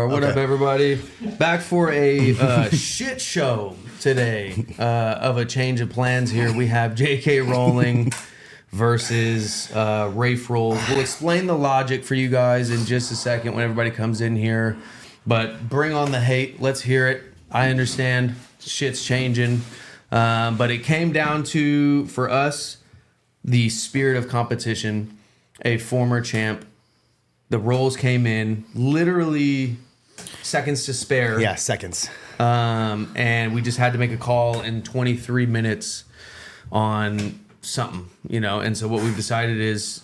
What up, everybody? Back for a shit show today of a change of plans here. We have JK Rolling versus Rafe Rollz. We'll explain the logic for you guys in just a second when everybody comes in here. But bring on the hate. Let's hear it. I understand. Shit's changing. But it came down to, for us, the spirit of competition. A former champ. The Rollz came in literally seconds to spare. Yeah, seconds. And we just had to make a call in 23 minutes on something, you know. And so what we've decided is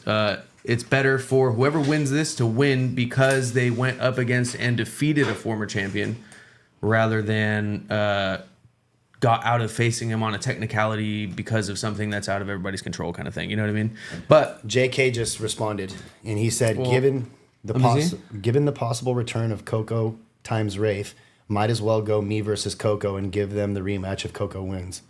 it's better for whoever wins this to win because they went up against and defeated a former champion rather than got out of facing him on a technicality because of something that's out of everybody's control kind of thing. You know what I mean? But JK just responded, and he said, given the possible return of Coco times Rafe, might as well go me versus Coco and give them the rematch if Coco wins.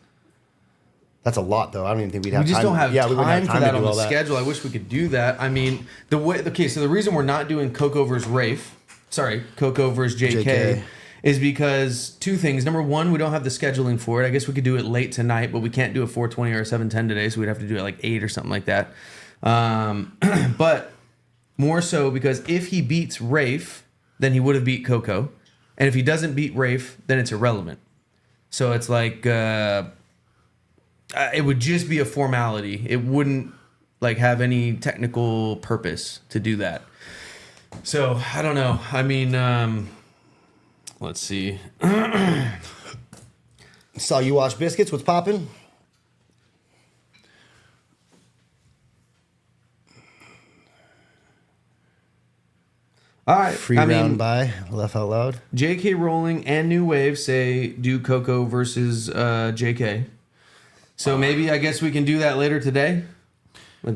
That's a lot, though. I don't even think we'd have time. We just don't have time for that on the that. schedule. I wish we could do that. I mean, so the reason we're not doing Coco versus Coco versus JK. Is because two things. Number one, we don't have the scheduling for it. I guess we could do it late tonight, but we can't do a 4:20 or a 7:10 today, so we'd have to do it like 8 or something like that. But more so because if he beats Rafe, then he would have beat Coco. And if he doesn't beat Rafe, then it's irrelevant. So it's like it would just be a formality. It wouldn't like have any technical purpose to do that. So I don't know. I mean... Let's see. Saw you watch Biscuits. What's popping? All right. Free round by laugh out loud. JK Rolling and New Wave say do Coco versus JK. So maybe I guess we can do that later today,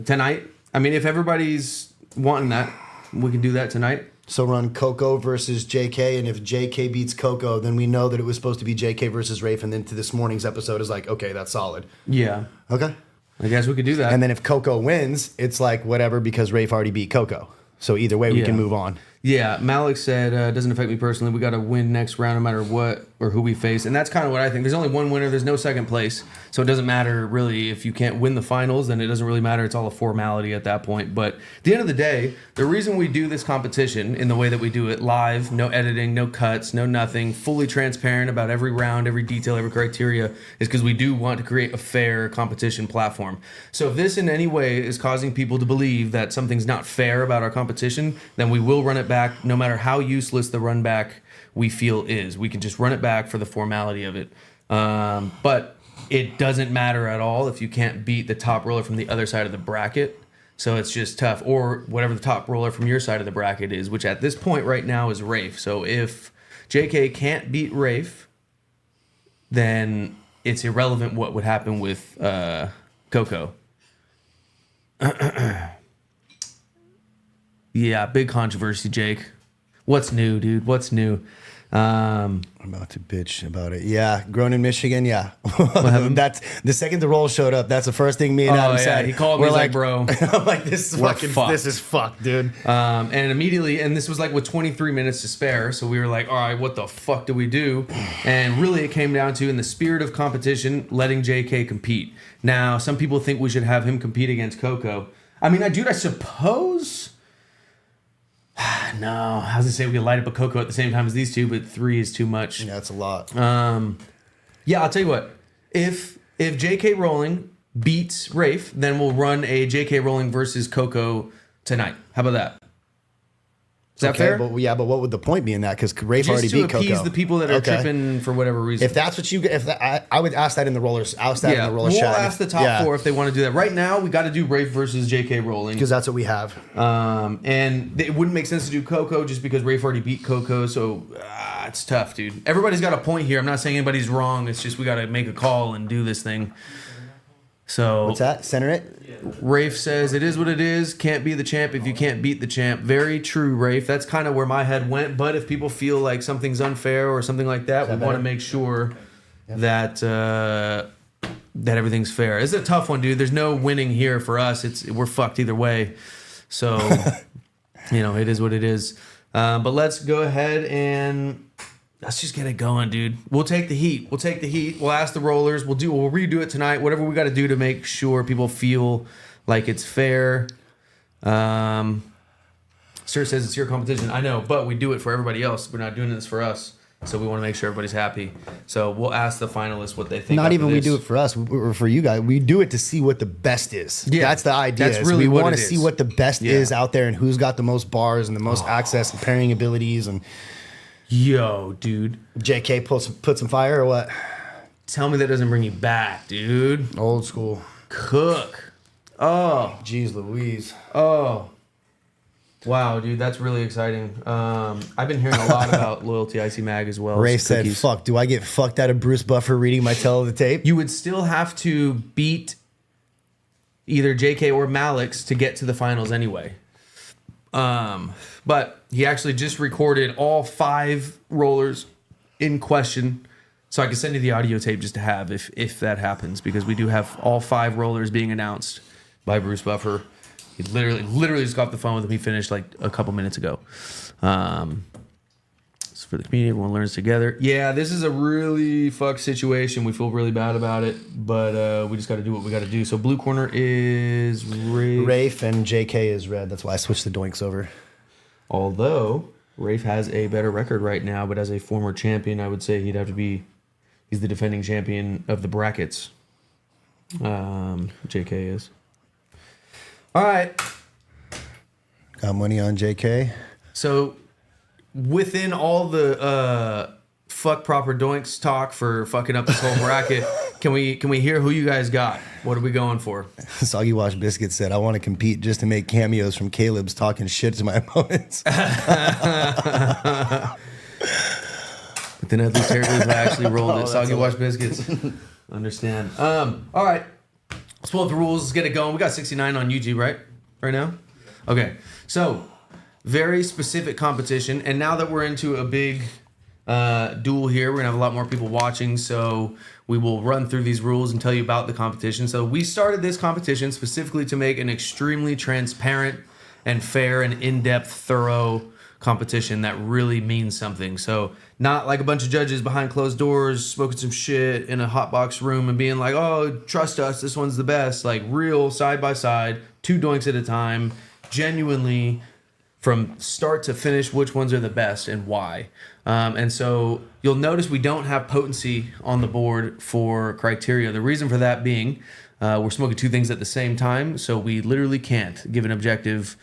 tonight. I mean, if everybody's wanting that, we can do that tonight. So run Coco versus JK, and if JK beats Coco, then we know that it was supposed to be JK versus Rafe, and then to this morning's episode is like, okay, that's solid. Yeah. Okay. I guess we could do that. And then if Coco wins, it's like whatever because Rafe already beat Coco. So either way, we can move on. Yeah, Malik said, doesn't affect me personally. We got to win next round no matter what or who we face. And that's kind of what I think. There's only one winner. There's no second place. So it doesn't matter really. If you can't win the finals, then it doesn't really matter. It's all a formality at that point. But at the end of the day, the reason we do this competition in the way that we do it, live, no editing, no cuts, no nothing, fully transparent about every round, every detail, every criteria, is because we do want to create a fair competition platform. So if this in any way is causing people to believe that something's not fair about our competition, then we will run it back no matter how useless the run back we feel is. We can just run it back for the formality of it. But it doesn't matter at all if you can't beat the top roller from the other side of the bracket. So it's just tough. Or whatever the top roller from your side of the bracket is, which at this point right now is Rafe. So if JK can't beat Rafe, then it's irrelevant what would happen with Coco. Yeah, big controversy, Jake. What's new, dude? What's new? I'm about to bitch about it. Yeah, grown in Michigan. Yeah, that's the second the Rollz showed up. That's the first thing me and Adam said. He called me like, bro. I'm like, this is fucked, dude. And immediately, and this was like with 23 minutes to spare, so we were like, all right, what the fuck do we do? And really, it came down to, in the spirit of competition, letting JK compete. Now, some people think we should have him compete against Coco. I mean, dude, I suppose. No, I was gonna say we could light up a Coco at the same time as these two, but 3 is too much. Yeah, that's a lot. Yeah, I'll tell you what. If JK Rolling beats Rafe, then we'll run a JK Rolling versus Coco tonight. How about that? Is that fair? But what would the point be in that? Because Rafe already beat Coco. Just to appease the people that are tripping for whatever reason. If that's what I would ask that in the rollers. I'll ask that in the roller chat. We'll ask the top 4 if they want to do that. Right now, we got to do Rafe versus JK Rolling because that's what we have. And it wouldn't make sense to do Coco just because Rafe already beat Coco. So it's tough, dude. Everybody's got a point here. I'm not saying anybody's wrong. It's just we got to make a call and do this thing. So what's that? Center it. Rafe says, it is what it is. Can't be the champ if you can't beat the champ. Very true, Rafe. That's kind of where my head went. But if people feel like something's unfair or something like that, we want to make sure that everything's fair. It's a tough one, dude. There's no winning here for us. We're fucked either way. So, it is what it is. But let's go ahead and let's just get it going, dude. We'll take the heat. We'll ask the rollers. We'll redo it tonight. Whatever we got to do to make sure people feel like it's fair. Sir says it's your competition. I know, but we do it for everybody else. We're not doing this for us. So we want to make sure everybody's happy. So we'll ask the finalists what they think. Not even we do it for us or for you guys. We do it to see what the best is. Yeah, that's the idea. That's really we want to see what the best is out there and who's got the most bars and the most access and pairing abilities. And yo, dude, JK put some fire or what? Tell me that doesn't bring you back, dude. Old school. Cook. Oh, jeez, Louise. Oh. Wow, dude, that's really exciting. I've been hearing a lot about Loyalty IC Mag as well. Rafe said, fuck, do I get fucked out of Bruce Buffer reading my tell of the tape? You would still have to beat either JK or Malix to get to the finals anyway. But he actually just recorded all 5 rollers in question. So I can send you the audio tape just to have if that happens, because we do have all 5 rollers being announced by Bruce Buffer. He literally just got off the phone with him. He finished like a couple minutes ago. It's for the community. Everyone learns together. Yeah, this is a really fucked situation. We feel really bad about it, but we just got to do what we got to do. So blue corner is Rafe and JK is red. That's why I switched the doinks over. Although Rafe has a better record right now, but as a former champion, I would say he'd have to be. He's the defending champion of the brackets. JK is. All right. Got money on JK. So, within all the fuck proper doinks talk for fucking up this whole bracket, can we hear who you guys got? What are we going for? Soggy Wash Biscuit said, I want to compete just to make cameos from Caleb's talking shit to my opponents. But then at least Hercules actually rolled it. Soggy Wash Biscuits. Understand. All right. Let's pull up the rules. Let's get it going. We got 69 on YouTube, right now? Okay. So, very specific competition. And now that we're into a big duel here, we're going to have a lot more people watching. So, we will run through these rules and tell you about the competition. So, we started this competition specifically to make an extremely transparent and fair and in-depth, thorough competition that really means something. So not like a bunch of judges behind closed doors smoking some shit in a hot box room and being like, oh, trust us, this one's the best. Like real side by side, 2 doinks at a time, genuinely from start to finish, which ones are the best and why. And so you'll notice we don't have potency on the board for criteria. The reason for that being we're smoking 2 things at the same time, so we literally can't give an objective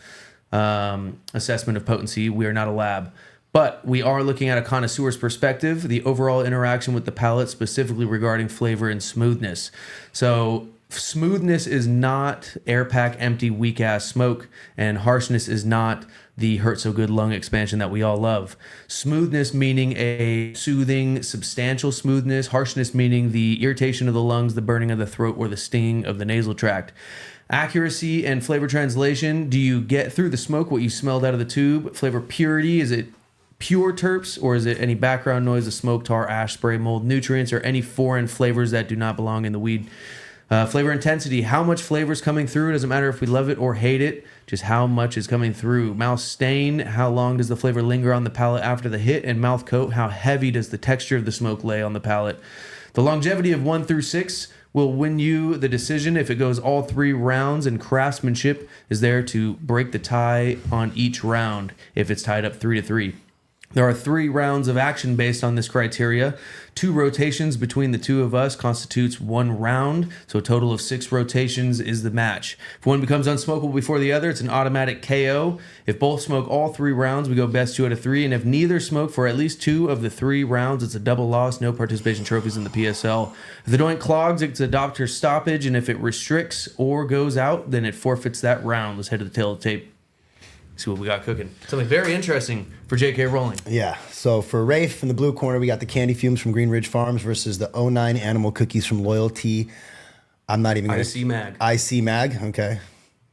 assessment of potency. We are not a lab, but we are looking at a connoisseur's perspective, the overall interaction with the palate, specifically regarding flavor and smoothness. So smoothness is not air pack empty weak ass smoke, and harshness is not the hurt so good lung expansion that we all love. Smoothness meaning a soothing, substantial smoothness. Harshness meaning the irritation of the lungs, the burning of the throat, or the stinging of the nasal tract. Accuracy and flavor translation. Do you get through the smoke what you smelled out of the tube? Flavor purity. Is it pure terps, or is it any background noise of smoke, tar, ash, spray, mold, nutrients, or any foreign flavors that do not belong in the weed? Flavor intensity. How much flavor is coming through? It doesn't matter if we love it or hate it. Just how much is coming through. Mouth stain. How long does the flavor linger on the palate after the hit? And mouth coat. How heavy does the texture of the smoke lay on the palate? The longevity of 1 through 6 will win you the decision if it goes all 3 rounds, and craftsmanship is there to break the tie on each round if it's tied up 3-3. There are 3 rounds of action based on this criteria. 2 rotations between the 2 of us constitutes 1 round, so a total of 6 rotations is the match. If one becomes unsmokable before the other, it's an automatic KO. If both smoke all 3 rounds, we go best 2 out of 3, and if neither smoke for at least 2 of the 3 rounds, it's a double loss, no participation trophies in the PSL. If the joint clogs, it's a doctor's stoppage, and if it restricts or goes out, then it forfeits that round. Let's head to the tail of the tape. See what we got cooking. Something very interesting for JK rolling. Yeah. So for Rafe in the blue corner, we got the candy fumes from Green Ridge Farms versus the 09 animal cookies from Loyalty. I'm not even going to... IC Mag. IC Mag. Okay.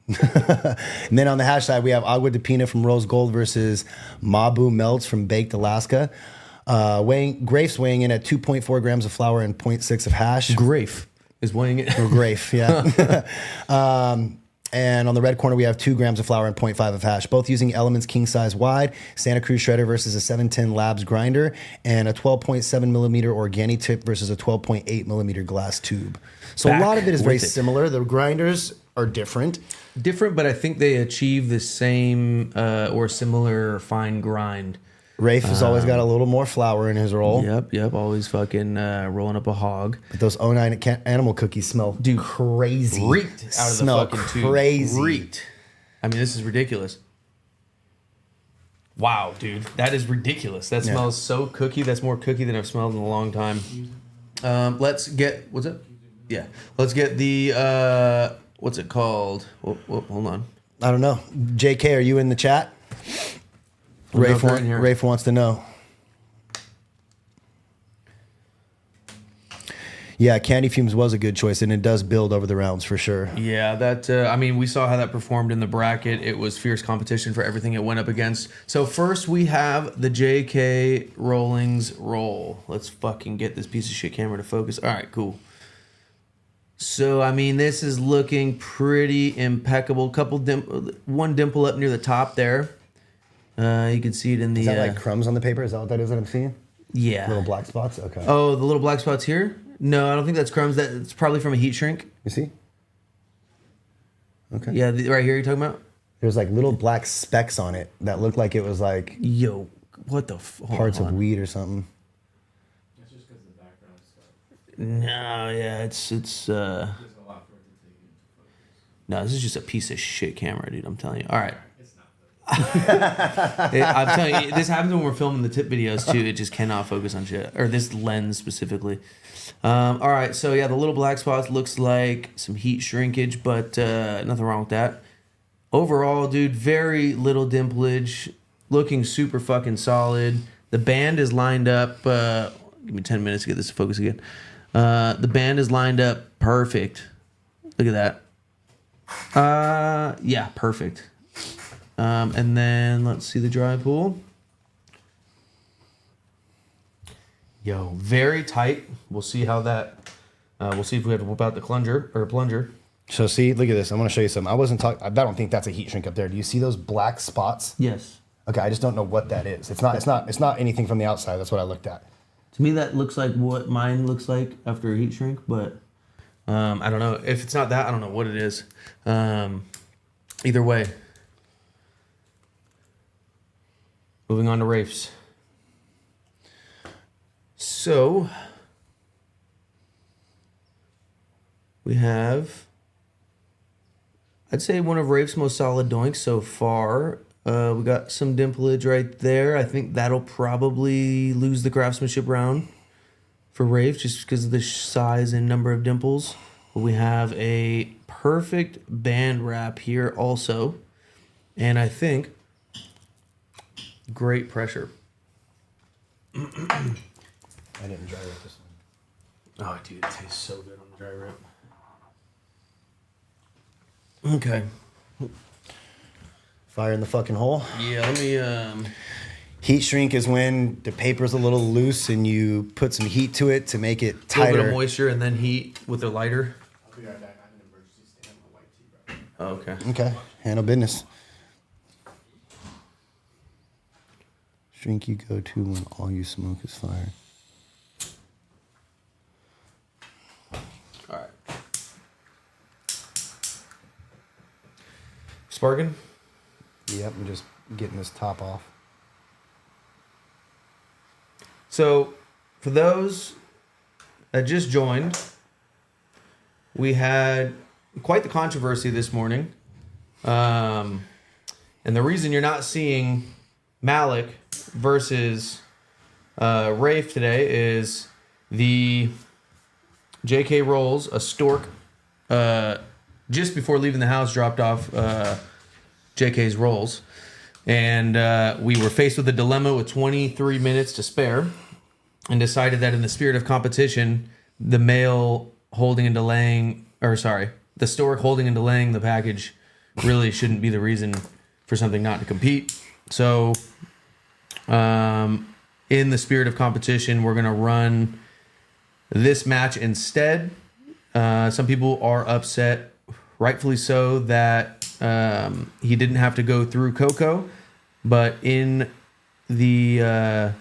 And then on the hash side, we have Agua de Pina from Rose Gold versus Mabu Melts from Baked Alaska. Grafe's weighing in at 2.4 grams of flour and 0.6 of hash. Grafe is weighing it. Or Grafe, yeah. And on the red corner, we have 2 grams of flour and 0.5 of hash, both using Elements king size wide, Santa Cruz shredder versus a 710 Labs grinder, and a 12.7 millimeter Organi tip versus a 12.8 millimeter glass tube. So a lot of it is very similar. The grinders are different. Different, but I think they achieve the same or similar fine grind. Rafe has always got a little more flour in his roll. Yep. Always fucking rolling up a hog. But those 09 animal cookies smell crazy. Reeked out of the fucking tube. Crazy. Reeked. I mean, this is ridiculous. Wow, dude. That is ridiculous. That smells so cookie. That's more cookie than I've smelled in a long time. Let's get... What's it? Yeah. Let's get the... what's it called? Hold on. I don't know. JK, are you in the chat? Rafe wants to know. Yeah, Candy Fumes was a good choice, and it does build over the rounds for sure. Yeah, that. I mean, we saw how that performed in the bracket. It was fierce competition for everything it went up against. So first we have the JK Rollings roll. Let's fucking get this piece of shit camera to focus. All right, cool. So, I mean, this is looking pretty impeccable. One dimple up near the top there. You can see it in the... Is that like crumbs on the paper? Is that what that is that I'm seeing? Yeah. Little black spots? Okay. Oh, the little black spots here? No, I don't think that's crumbs. It's probably from a heat shrink. You see? Okay. Yeah, right here you're talking about? There's like little black specks on it that look like it was like... Yo, what the... Parts of weed or something. That's just because the background stuff. No, yeah, it's There's a lot for it to take into focus. No, this is just a piece of shit camera, dude. I'm telling you. All right. It's not. I'm telling you, this happens when we're filming the tip videos too. It just cannot focus on shit, or this lens specifically. All right, so yeah, the little black spots looks like some heat shrinkage, but nothing wrong with that. Overall, dude, very little dimplage, looking super fucking solid. The band is lined up. Give me 10 minutes to get this to focus again. The band is lined up perfect. Look at that. Yeah, perfect. And then let's see the dry pool. Yo, very tight. We'll see how that. We'll see if we have to whip out the plunger. So see, look at this. I'm going to show you something. I wasn't talking. I don't think that's a heat shrink up there. Do you see those black spots? Yes. Okay, I just don't know what that is. It's not anything from the outside. That's what I looked at. To me, that looks like what mine looks like after a heat shrink, but I don't know. If it's not that, I don't know what it is. Either way. Moving on to Rafe's. So, we have, I'd say, one of Rafe's most solid doinks so far. We got some dimplage right there. I think that'll probably lose the craftsmanship round for Rafe just because of the size and number of dimples. But we have a perfect band wrap here also. And I think great pressure. I didn't dry rip this one. Oh, dude, it tastes so good on the dry rip. Okay. Fire in the fucking hole. Yeah, let me... Heat shrink is when the paper's a little loose and you put some heat to it to make it A little tighter. bit of moisture and then heat with a lighter. I'll be right back. I have an emergency stand on my white tea, bro. Oh, okay. Okay, handle business. Shrink you go to when all you smoke is fire. All right. Sparking? Yep, I'm just getting this top off. So, for those that just joined, we had quite the controversy this morning. And the reason you're not seeing Malik versus Rafe today is the JK Rollz, a stork, just before leaving the house, dropped off JK's Rollz. And we were faced with a dilemma with 23 minutes to spare and decided that in the spirit of competition, the male holding and delaying, the stork holding and delaying the package really shouldn't be the reason for something not to compete. So, in the spirit of competition, we're going to run this match instead. Some people are upset rightfully so that he didn't have to go through Coco, but in the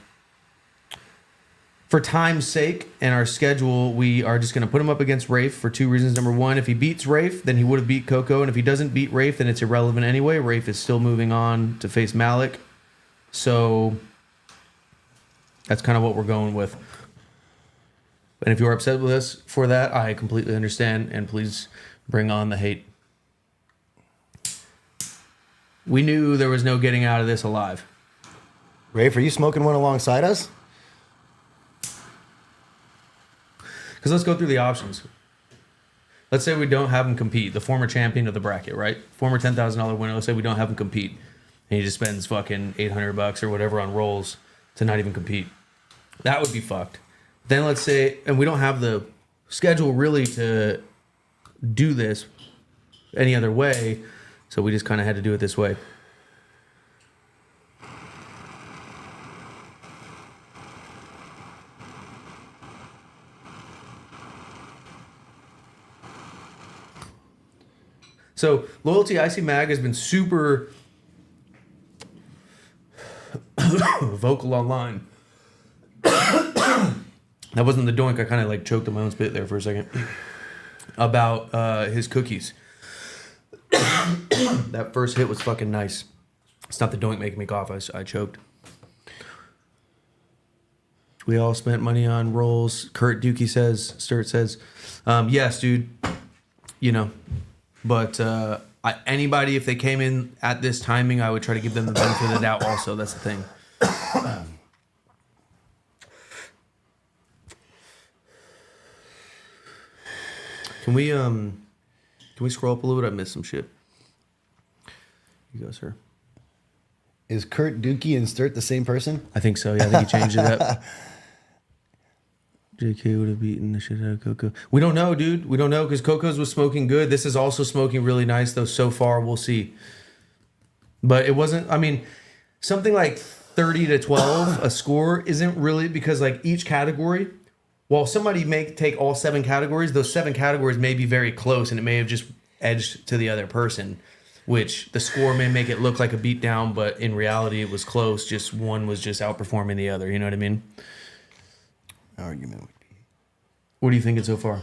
for time's sake and our schedule, we are just going to put him up against Rafe for two reasons. Number one, if he beats Rafe, then he would have beat Coco, and if he doesn't beat Rafe, then it's irrelevant anyway. Rafe is still moving on to face Malik, so that's kind of what we're going with. And if you're upset with us for that, I completely understand, and please bring on the hate. We knew there was no getting out of this alive. Rafe, are you smoking one alongside us? Because let's go through the options. Let's say we don't have him compete, the former champion of the bracket, right? Former $10,000 winner. Let's say we don't have him compete, and he just spends fucking $800 or whatever on Rollz to not even compete. That would be fucked. Then let's say, and we don't have the schedule really to do this any other way, so we just kind of had to do it this way. So Loyalty IC Mag has been super vocal online. That wasn't the doink. I kind of like choked on my own spit there for a second. About his cookies. That first hit was fucking nice. It's not the doink making me cough. I choked. We all spent money on Rollz. Kurt Dookie says, Sturt says, yes, dude. You know. But anybody, if they came in at this timing, I would try to give them the benefit of the doubt also. That's the thing. Can we scroll up a little bit? I missed some shit. You go, sir. Is Kurt Dookie and Sturt the same person? I think so. Yeah, I think he changed it up. JK would have beaten the shit out of Coco. We don't know, dude. We don't know because Coco's was smoking good. This is also smoking really nice, though. So far, we'll see. But it wasn't. I mean, something like 30-12 a score isn't really because like each category. While somebody may take all 7 categories, those 7 categories may be very close, and it may have just edged to the other person, which the score may make it look like a beatdown, but in reality, it was close. Just one was just outperforming the other. You know what I mean? Argument would be. What are you thinking so far?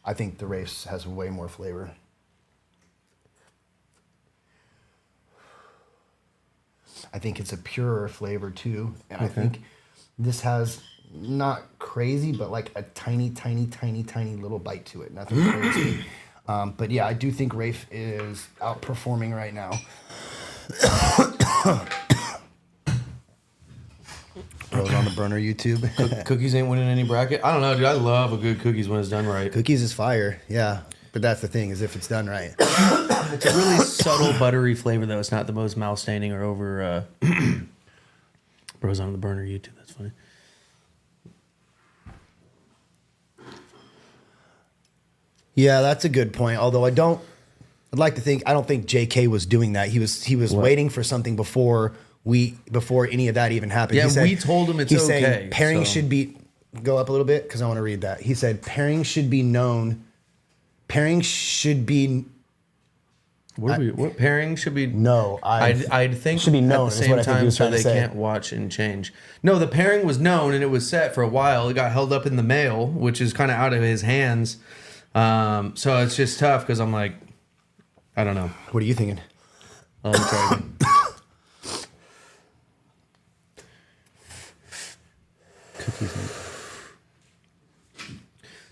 I think the race has way more flavor. I think it's a purer flavor too, and I think this has not crazy, but like a tiny little bite to it. Nothing crazy. But yeah, I do think Rafe is outperforming right now. Bros on the burner YouTube. Cookies ain't winning any bracket. I don't know, dude. I love a good cookies when it's done right. Cookies is fire, yeah. But that's the thing, is if it's done right. It's a really subtle, buttery flavor, though. It's not the most mouth staining or over. Bros on the burner YouTube. That's funny. Yeah, that's a good point. Although I'd like to think, I don't think JK was doing that. He was waiting for something before any of that even happened. Yeah, he said, we told him it's he's okay. Saying pairing should be, go up a little bit because I want to read that. He said pairing should be known. Pairing should be. What pairing should be? No, I'd think should be known at the same time so they can't watch and change. No, the pairing was known and it was set for a while. It got held up in the mail, which is kind of out of his hands. So it's just tough because I'm like, I don't know. What are you thinking? Let me try again.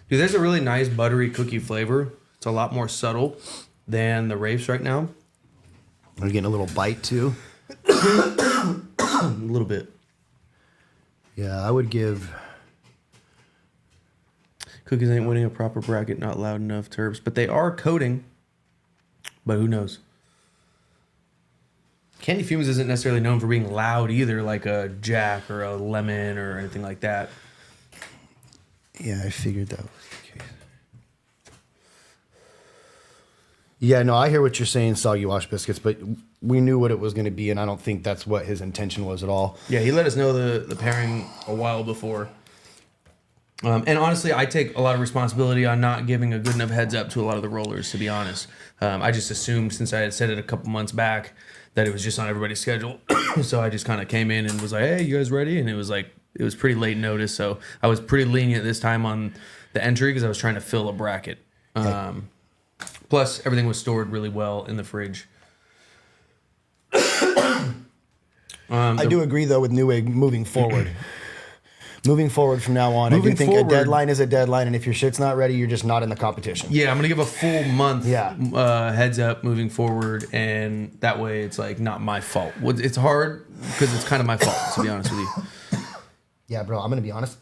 Dude, there's a really nice buttery cookie flavor. It's a lot more subtle than the Rafes right now. Are you getting a little bite too? A little bit. Yeah, I would give. Cookies ain't winning a proper bracket, not loud enough, Terps. But they are coating. But who knows? Candy Fumes isn't necessarily known for being loud either, like a Jack or a Lemon or anything like that. Yeah, I figured that was the case. Yeah, no, I hear what you're saying, Soggy Wash Biscuits, but we knew what it was going to be, and I don't think that's what his intention was at all. Yeah, he let us know the pairing a while before. And honestly, I take a lot of responsibility on not giving a good enough heads up to a lot of the rollers, to be honest. I just assumed, since I had said it a couple months back, that it was just on everybody's schedule. So I just kind of came in and was like, hey, you guys ready? And it was pretty late notice. So I was pretty lenient this time on the entry because I was trying to fill a bracket. Plus, everything was stored really well in the fridge. I do agree, though, with Newegg moving forward. Moving forward from now on, I do think a deadline is a deadline, and if your shit's not ready, you're just not in the competition. Yeah, I'm going to give a full month heads up moving forward, and that way it's like not my fault. It's hard because it's kind of my fault, to be honest with you. Yeah, bro, I'm going to be honest.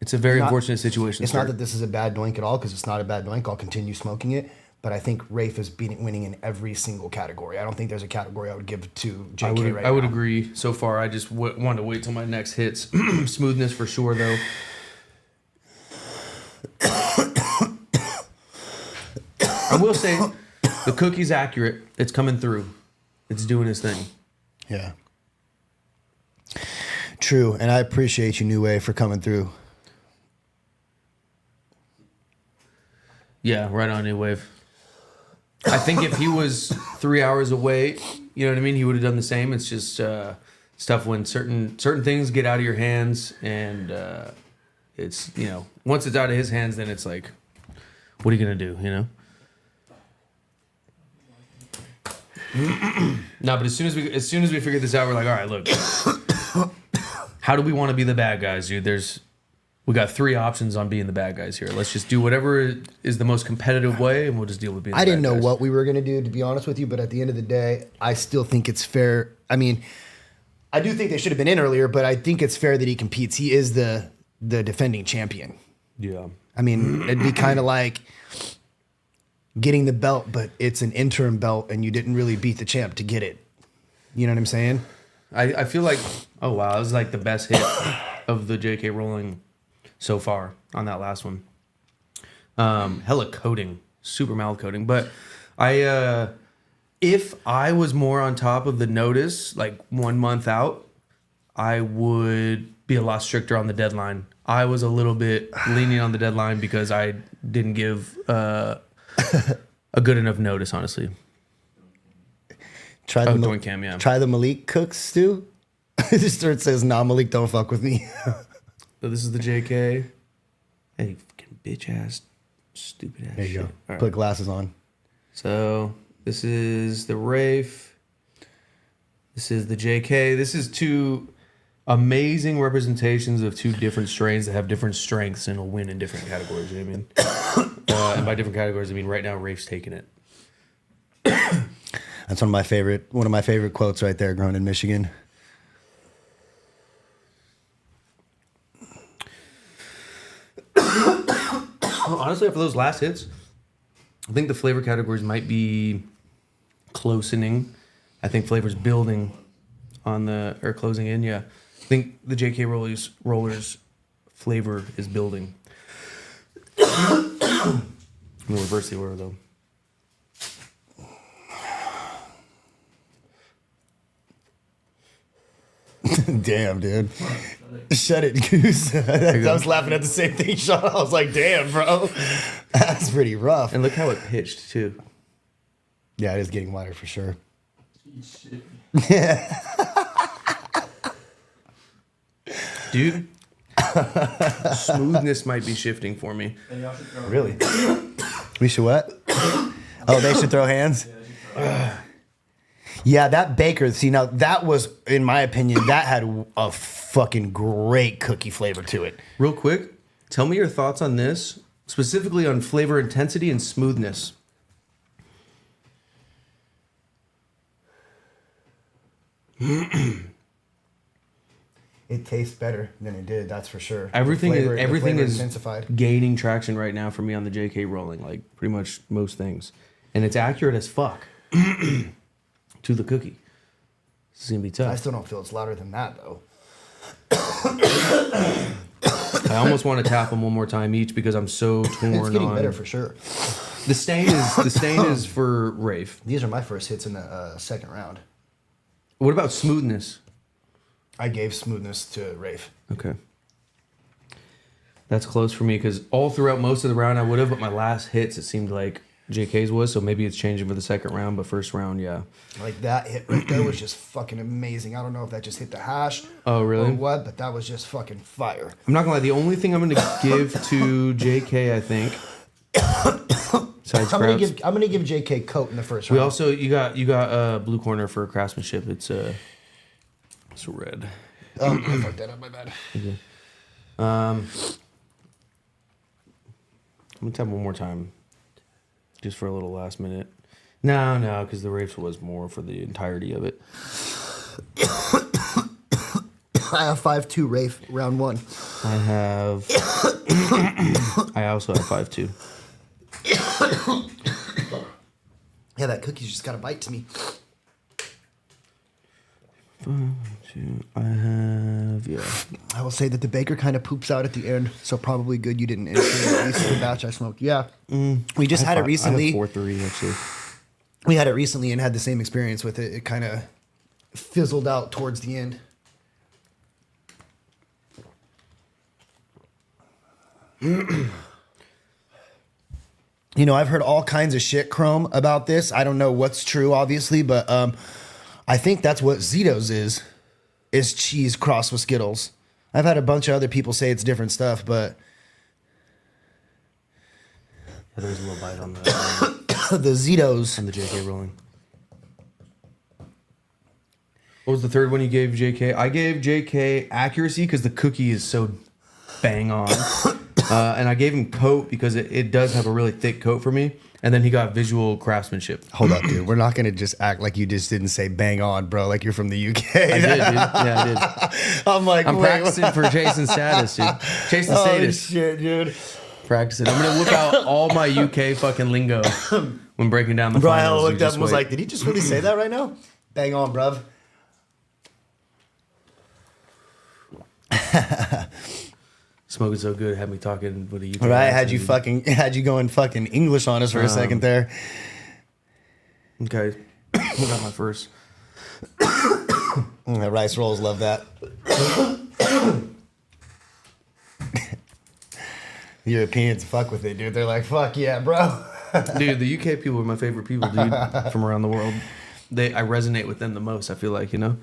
It's a very unfortunate situation. It's not that this is a bad doink at all, because it's not a bad doink. I'll continue smoking it. But I think Rafe is winning in every single category. I don't think there's a category I would give to JK right now. I would agree so far. I just wanted to wait till my next hits. Smoothness for sure, though. I will say the cookie's accurate. It's coming through. It's doing its thing. Yeah. True. And I appreciate you, New Way, for coming through. Yeah, right on, New Wave. I think if he was 3 hours away, you know what I mean, he would have done the same. It's just stuff when certain things get out of your hands, and it's, you know, once it's out of his hands, then it's like, what are you gonna do, you know? No, but as soon as we figured this out, we're like, all right, look, how do we want to be the bad guys, dude? We got 3 options on being the bad guys here. Let's just do whatever is the most competitive way, and we'll just deal with being the bad guys. I didn't know what we were going to do, to be honest with you, but at the end of the day, I still think it's fair. I mean, I do think they should have been in earlier, but I think it's fair that he competes. He is the defending champion. Yeah. I mean, it'd be kind of like getting the belt, but it's an interim belt, and you didn't really beat the champ to get it. You know what I'm saying? I feel like, oh, wow, that was like the best hit of the JK Rolling so far on that last one. Hella coating, super mild coating. But if I was more on top of the notice, like 1 month out, I would be a lot stricter on the deadline. I was a little bit lenient on the deadline because I didn't give a good enough notice, honestly. Try the Malik cooks, Stu. This shirt says, nah, Malik, don't fuck with me. So this is the JK. Hey, fucking bitch ass, stupid ass. There you shit. go. Right. Put glasses on. So this is the Rafe. This is the JK. This is 2 amazing representations of 2 different strains that have different strengths and will win in different categories. You know what I mean? And by different categories, I mean right now Rafe's taking it. That's one of my favorite quotes right there, grown in Michigan. Honestly, after those last hits, I think the flavor categories might be closening. I think flavor's building or closing in. Yeah, I think the JK Rollers flavor is building. I'm gonna reverse the order though. Damn, dude. Shut it, Goose. I was laughing at the same thing, Sean. I was like, damn, bro. That's pretty rough. And look how it pitched, too. Yeah, it is getting wider for sure. Dude, smoothness might be shifting for me. Really? We should what? Oh, they should throw hands? Yeah, that Baker, see, now that was, in my opinion, that had a fucking great cookie flavor to it. Real quick, tell me your thoughts on this, specifically on flavor intensity and smoothness. It tastes better than it did, that's for sure. Everything is intensified. Gaining traction right now for me on the JK Rolling, like pretty much most things. And it's accurate as fuck. To the cookie. This is gonna be tough. I still don't feel it's louder than that though. I almost want to tap them one more time each because I'm so torn on. It's getting better for sure. The stain is for Rafe. These are my first hits in the second round. What about smoothness? I gave smoothness to Rafe. Okay. That's close for me because all throughout most of the round I would have, but my last hits it seemed like JK's was, so maybe it's changing for the second round, but first round, yeah. Like that hit right there was just fucking amazing. I don't know if that just hit the hash. Oh, really? Or what, but that was just fucking fire. I'm not gonna lie, the only thing I'm gonna give to JK, I think. I'm gonna give JK coat in the first round. We also you got blue corner for craftsmanship. It's red. Oh, I fucked that up. My bad. Okay. I'm gonna tap one more time, just for a little last minute. No, because the Rafe was more for the entirety of it. I have 5-2 Rafe round 1. I also have 5-2. Yeah, that cookie's just got a bite to me. 5-2. I have I will say that the baker kind of poops out at the end, so probably good you didn't enter at least the batch I smoked. Yeah, we just had it recently. I have 4-3 actually. We had it recently and had the same experience with it. It kind of fizzled out towards the end. You know, I've heard all kinds of shit, Chrome, about this. I don't know what's true, obviously, but I think that's what Zito's is cheese crossed with Skittles. I've had a bunch of other people say it's different stuff, but... Yeah, there's a little bite on the the Zito's. and the JK rolling. What was the third one you gave JK? I gave JK accuracy because the cookie is so bang on. And I gave him coat because it does have a really thick coat for me. And then he got visual craftsmanship. Hold up, dude. We're not going to just act like you just didn't say bang on, bro, like you're from the UK. I did, dude. Yeah, I did. I'm like, I'm practicing for Jason's status, dude. Jason status. Shit, dude. Practicing. I'm going to whip out all my UK fucking lingo when breaking down the finals. Brian looked up and was wait. like, did he just really say that right now? Bang on, bruv. Smoking so good, had me talking with a UK. All right, accent. had you going fucking English on us for a second there. Okay. I got my first. Rice rolls, love that. Europeans fuck with it, dude. They're like, fuck yeah, bro. Dude, the UK people are my favorite people, dude, from around the world. I resonate with them the most, I feel like, you know?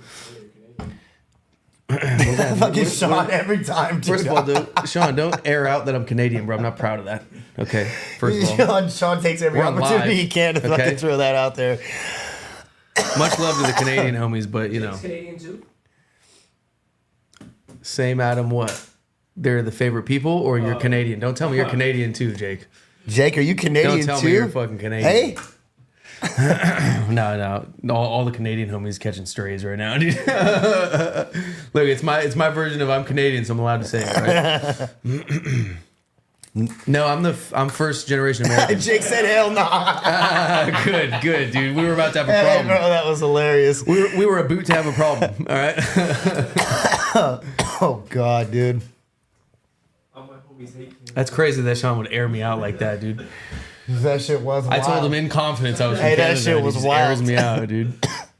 Fucking Sean every time, dude. First of all, dude, Sean, don't air out that I'm Canadian, bro. I'm not proud of that. Okay, first of all. Sean takes every We're on opportunity live, he can to okay? fucking throw that out there. Much love to the Canadian homies, but, you know. Canadian too? Same Adam what? They're the favorite people or you're Canadian? Don't tell me you're Canadian too, Jake. Jake, are you Canadian Don't tell too? me you're fucking Canadian. Hey? No. All the Canadian homies catching strays right now, dude. Look, it's my version of I'm Canadian, so I'm allowed to say it, right? No, I'm first generation American. Jake said hell nah. Good, dude. We were about to have a Hey, problem. bro, that was hilarious. We were a boot to have a problem. All right. Oh, God, dude. All my homies hate me. That's crazy that Sean would air me out like that, dude. That shit was I wild. told him in confidence I was from Hey, that Canada. shit and was he just wild. airs me out, dude.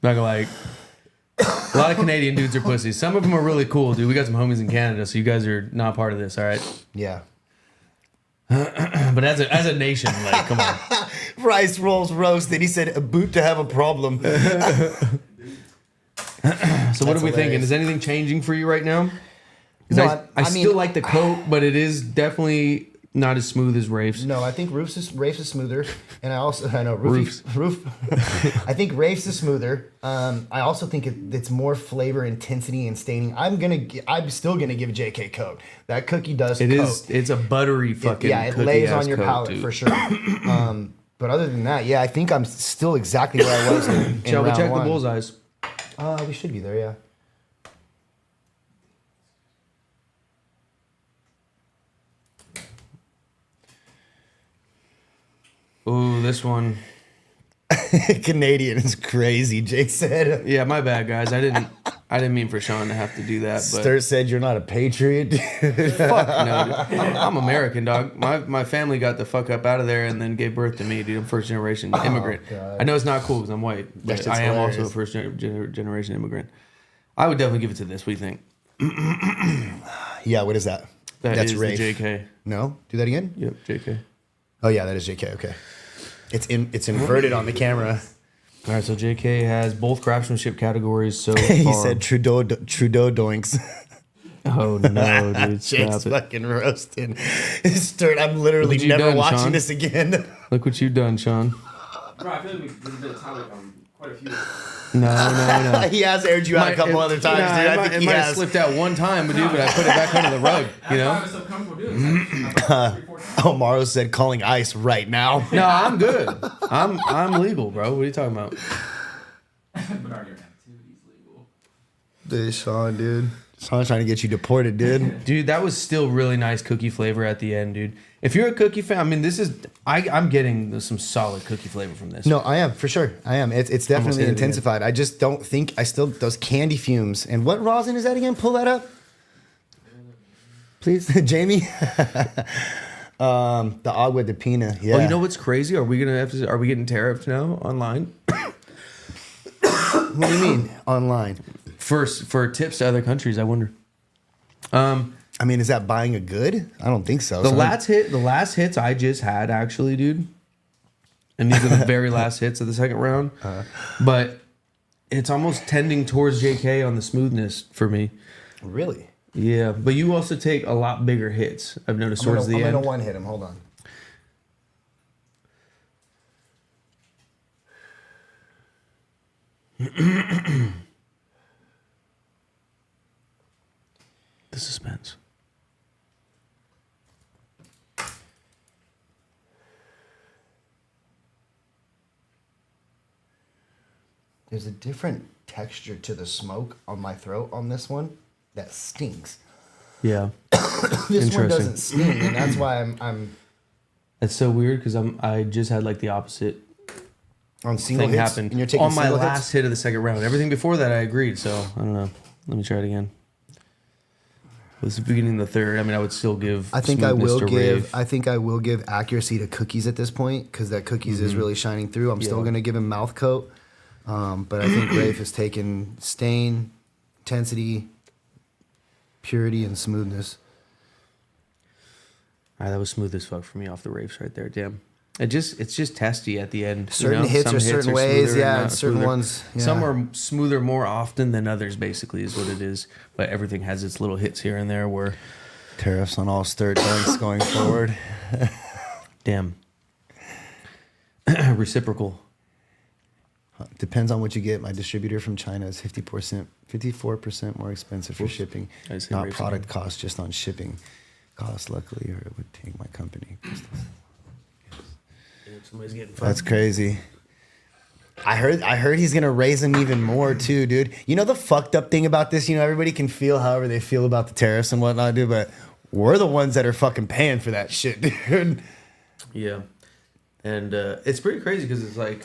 Not gonna like. A lot of Canadian dudes are pussies. Some of them are really cool, dude. We got some homies in Canada, so you guys are not part of this, all right? Yeah. But as a nation, like, come on. Rice rolls roasted. He said a boot to have a problem. So what are we thinking? hilarious. Is anything changing for you right now? 'Cause No, I I mean- still like the coat, but it is definitely not as smooth as Rafe's. No, I think Rafe's is smoother, and I know Roof. I think Rafe's is smoother. I also think it's more flavor, intensity, and staining. I'm still gonna give JK coat. That cookie does. It coat. is. It's a buttery fucking. Yeah, it cookie lays ass on your coat, palate dude. for sure. But other than that, yeah, I think I'm still exactly where I was in Shall we round check one. the bullseyes? We should be there, yeah. Ooh, this one. Canadian is crazy, Jake said. Yeah, my bad, guys. I didn't mean for Sean to have to do that. But Sturt said you're not a patriot. fuck no, dude. I'm American, dog. My family got the fuck up out of there and then gave birth to me, dude. I'm first generation immigrant. God. I know it's not cool because I'm white, That but shit's I am also a hilarious. first generation immigrant. I would definitely give it to this. What do you think? Yeah, what is that? That's is Rafe. the JK. No, do that again. Yep, JK. Oh yeah, that is JK. Okay, it's inverted on the camera. All right, so JK has both craftsmanship categories so He far. said Trudeau doinks. Oh no, dude! Jake's Stop it. fucking roasting. I'm literally What you never done, watching Sean? this again. Look what you've done, Sean. Bro, I feel like there's been a time like quite a few. No. He has aired you out a couple other times, dude. I think it he might have has. slipped out one time, but dude, but I put it back under the rug. You That's why I know? was so comfortable doing this. Like, 3-4 times. Omaro said calling ice right now. No, I'm good. I'm legal, bro. What are you talking about? But are your activities legal? Dude, Sean, dude. Sean's trying to get you deported, dude. Dude, that was still really nice cookie flavor at the end, dude. If you're a cookie fan, I mean, I'm getting some solid cookie flavor from this. No, I am for sure. I am. It's definitely hit it intensified. I just don't think those candy fumes. And what rosin is that again? Pull that up, please, Jamie. The agua de pina. Yeah. Oh, you know what's crazy? Are we getting tariffed now online? What do you mean online? For tips to other countries, I wonder. I mean, is that buying a good? I don't think so. The So last hits I just had actually, dude. And these are the very last hits of the second round. But it's almost tending towards JK on the smoothness for me. Really? Yeah, but you also take a lot bigger hits. I've noticed towards the I'm end. gonna one hit him. Hold on. The suspense. There's a different texture to the smoke on my throat on this one that stinks. Yeah, This one Interesting. doesn't sting, and that's why I'm that's so weird because I just had like the opposite on single thing hits. happened And you're taking on my single last hits? hit of the second round. Everything before that I agreed, so I don't know. Let me try it again. This is the beginning of the third. I mean, I would still give. I think I will smoothness to give. Rafe. I think I will give accuracy to cookies at this point because that cookies is really shining through. I'm still Yeah. gonna give him mouth coat, but I think Rafe has taken stain, intensity, purity, and smoothness. All right, that was smooth as fuck for me off the Rafes right there. Damn. It's just testy at the end. Certain hits are certain ways, smoother yeah, not and certain smoother. ones, yeah. Some are smoother more often than others. Basically, is what it is. But everything has its little hits here and there. Where, Tariffs on all stirred drinks going forward. damn, reciprocal. Depends on what you get. My distributor from China is 54% more expensive for shipping. I see Not Rafe's product cost, just on shipping costs. Luckily, or it would take my company. Somebody's getting That's crazy. I heard he's gonna raise them even more too, dude. You know the fucked up thing about this? You know, everybody can feel however they feel about the tariffs and whatnot, dude, but we're the ones that are fucking paying for that shit, dude. Yeah, and it's pretty crazy because it's like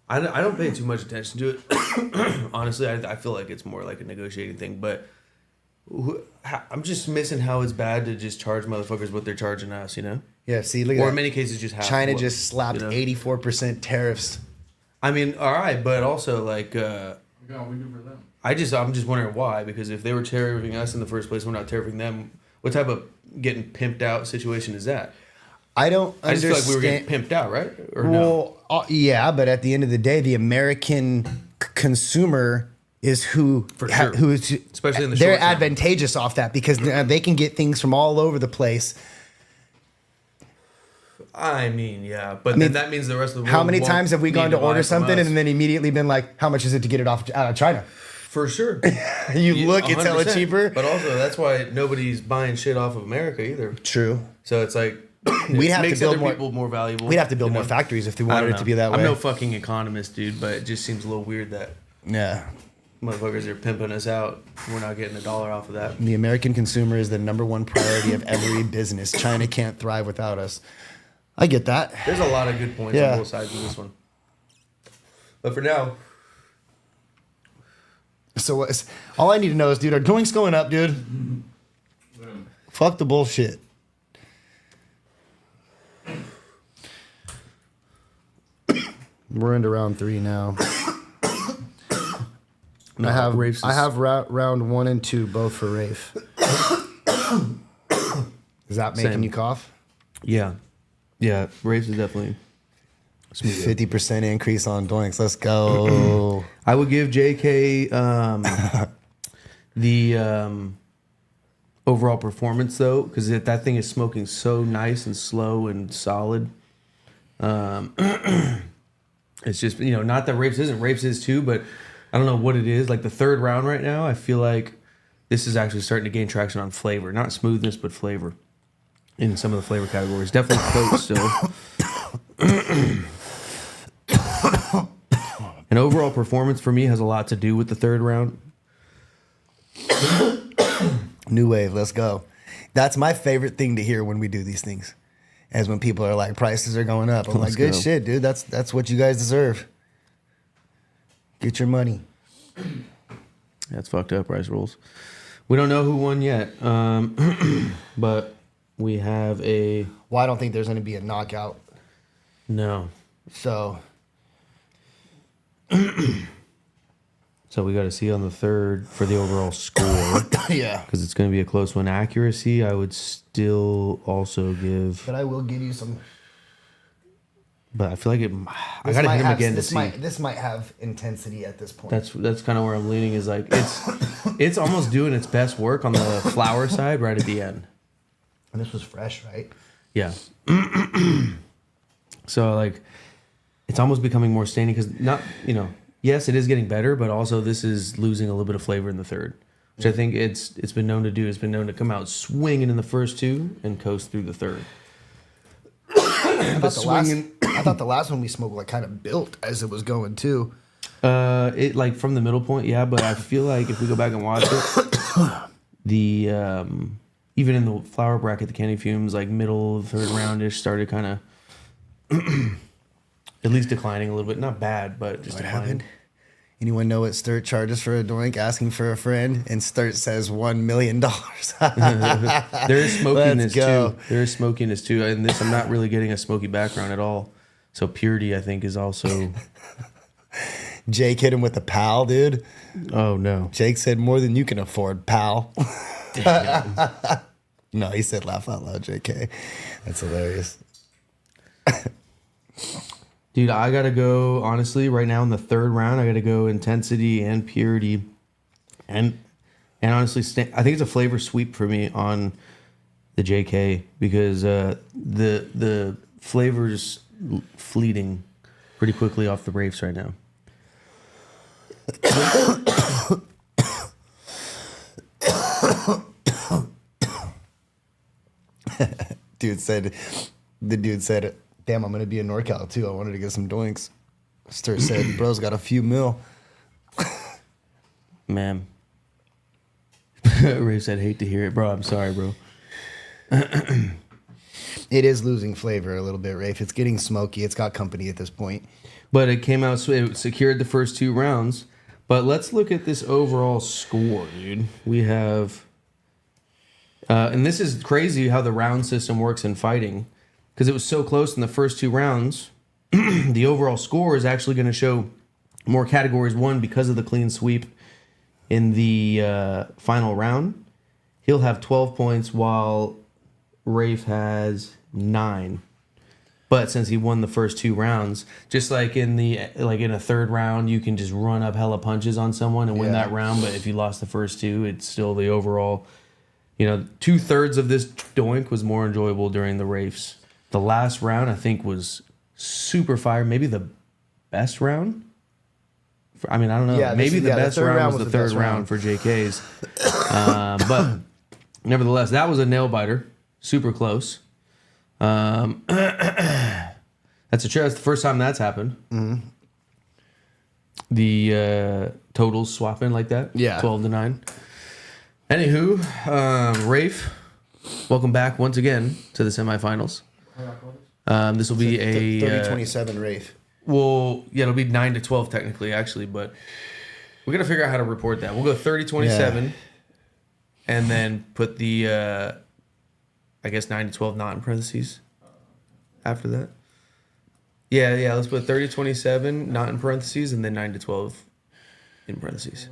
I don't pay too much attention to it. Honestly, I feel like it's more like a negotiating thing, but I'm just missing how it's bad to just charge motherfuckers what they're charging us, you know? Yeah, see, look at Or that. in many cases, just half. China what, just slapped you know? 84% tariffs. I mean, all right, but also like We got what we do for them. I'm just wondering why, because if they were tariffing us in the first place, we're not tariffing them. What type of getting pimped out situation is that? I don't I just feel like we were getting understand. pimped out, right? Or no? Well, yeah, but at the end of the day, the American consumer is who sure. who is Especially in the they're short term. advantageous off that because they can get things from all over the place. I mean, yeah, but mean, then that means the rest of the world. How many won't times have we need gone to buy order from something us. and then immediately been like, "How much is it to get it out of China?" For sure. You look, it's hella 100%. cheaper. But also, that's why nobody's buying shit off of America either. True. So it's like We'd it have to makes build other more- people more valuable. We'd have to build you more know? factories if we I wanted don't it to be that know. way. I'm no fucking economist, dude, but it just seems a little weird that Yeah. motherfuckers are pimping us out. We're not getting $1 off of that. The American consumer is the number one priority of every business. China can't thrive without us. I get that. There's a lot of good points Yeah. on both sides of this one. But for now, So all I need to know is, dude, are doinks going up, dude? Fuck the bullshit. We're into round 3 now. No, Rafe's I have round 1 and 2 both for Rafe. Is that making Same. you cough? Yeah. Yeah, Rafe's is definitely 50% increase on doinks. Let's go. I would give JK the overall performance though, because that thing is smoking so nice and slow and solid. It's just, not that Rapes isn't. Rapes is too, but I don't know what it is. Like the third round right now, I feel like this is actually starting to gain traction on flavor, not smoothness, but flavor in some of the flavor categories. Definitely close still. And overall performance for me has a lot to do with the third round. New wave. Let's go. That's my favorite thing to hear when we do these things. As when people are like, prices are going up. I'm Let's like, good go. shit, dude. That's what you guys deserve. Get your money. That's fucked up, Rice Rolls. We don't know who won yet, but we have a... Well, I don't think there's going to be a knockout. No. So, So we got to see on the third for the overall score, yeah. because it's going to be a close one. Accuracy, I would still also give... But I will give you some. But I feel like I got to hit him again to see. This might have intensity at this point. That's kind of where I'm leaning, is like it's almost doing its best work on the flower side right at the end. And this was fresh, right? Yeah. So like it's almost becoming more staining because yes, it is getting better, but also this is losing a little bit of flavor in the third, which I think it's been known to do. It's been known to come out swinging in the first two and coast through the third. I thought the last one we smoked like kind of built as it was going too. It like from the middle point, yeah, but I feel like if we go back and watch it, the even in the flower bracket, the candy fumes like middle of third roundish started kind of at least declining a little bit. Not bad, but just What declining. happened? Anyone know what Sturt charges for a doink asking for a friend? And Sturt says $1 million. There is smokiness Let's go. too. There is smokiness too. And this, I'm not really getting a smoky background at all. So purity, I think, is also. Jake hit him with a pal, dude. Oh no. Jake said more than you can afford, pal. Damn. No, he said laugh out loud, JK. That's hilarious. Dude, I gotta go. Honestly, right now in the third round, I gotta go intensity and purity, and honestly, I think it's a flavor sweep for me on the JK because the flavors fleeting pretty quickly off the Rafes right now. The dude said, damn, I'm going to be in NorCal too. I wanted to get some doinks. Sturt said, bro's got a few mil. Man. Rafe said, hate to hear it. Bro, I'm sorry, bro. It is losing flavor a little bit, Rafe. It's getting smoky. It's got company at this point. But it came out, it secured the first two rounds. But let's look at this overall score, dude. We have, and this is crazy how the round system works in fighting, because it was so close in the first two rounds. The overall score is actually going to show more categories won because of the clean sweep in the final round. He'll have 12 points while Rafe has 9. But since he won the first two rounds, just like in a third round, you can just run up hella punches on someone and win that round. But if you lost the first two, it's still the overall. 2/3 of this doink was more enjoyable during the Rafes. The last round, I think, was super fire. Maybe the best round. I mean, I don't know. Yeah, Maybe the best third round was the third best round for JK's. But nevertheless, that was a nail biter. Super close. That's the first time that's happened. Mm-hmm. The totals swapping like that. Yeah. 12-9. Anywho, Rafe, welcome back once again to the semifinals. This will be a 30-27 Rafe. well, yeah, it'll be 9-12 technically, actually, but we got to figure out how to report that. We'll go 30-27, and then put the I guess 9-12 not in parentheses after that. Yeah, let's put 30-27 not in parentheses, and then 9-12 in parentheses.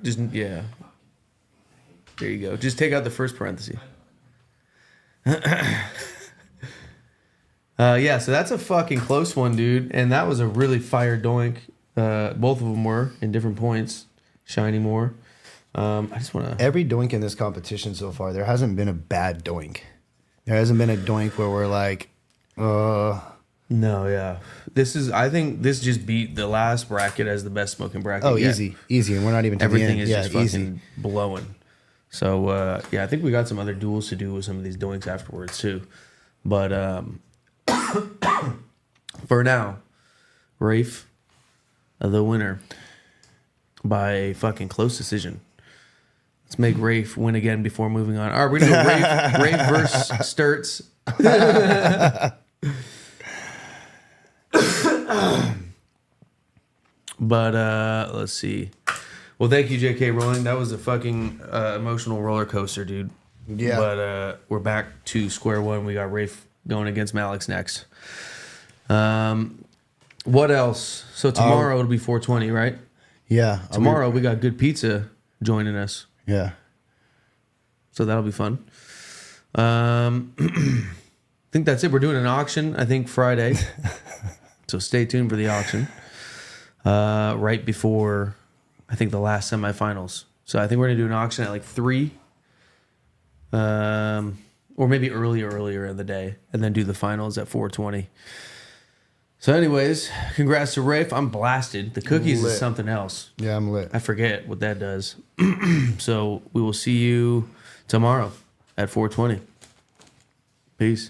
Just yeah. There you go. Just take out the first parenthesis. Yeah, so that's a fucking close one, dude. And that was a really fire doink. Both of them were in different points. Shiny more. I just want to... Every doink in this competition so far, there hasn't been a bad doink. There hasn't been a doink where we're like, No, yeah. I think this just beat the last bracket as the best smoking bracket oh, yet. easy. And we're not even to Everything the is end. just fucking blowing. So, yeah, I think we got some other duels to do with some of these doinks afterwards, too. But for now, Rafe, the winner by a fucking close decision. Let's make Rafe win again before moving on. All right, we're going to go Rafe versus Sturts. But let's see. Well, thank you, J.K. Rowling. That was a fucking emotional roller coaster, dude. Yeah. But we're back to square one. We got Rafe going against Malik's next. What else? So tomorrow it'll be 420, right? Yeah. Tomorrow we got Good Pizza joining us. Yeah. So that'll be fun. I think that's it. We're doing an auction, I think, Friday. So stay tuned for the auction. Right before, I think, the last semifinals. So I think we're going to do an auction at like 3. Or maybe earlier in the day. And then do the finals at 420. So anyways, congrats to Rafe. I'm blasted. The cookies is something else. Yeah, I'm lit. I forget what that does. So we will see you tomorrow at 420. Peace.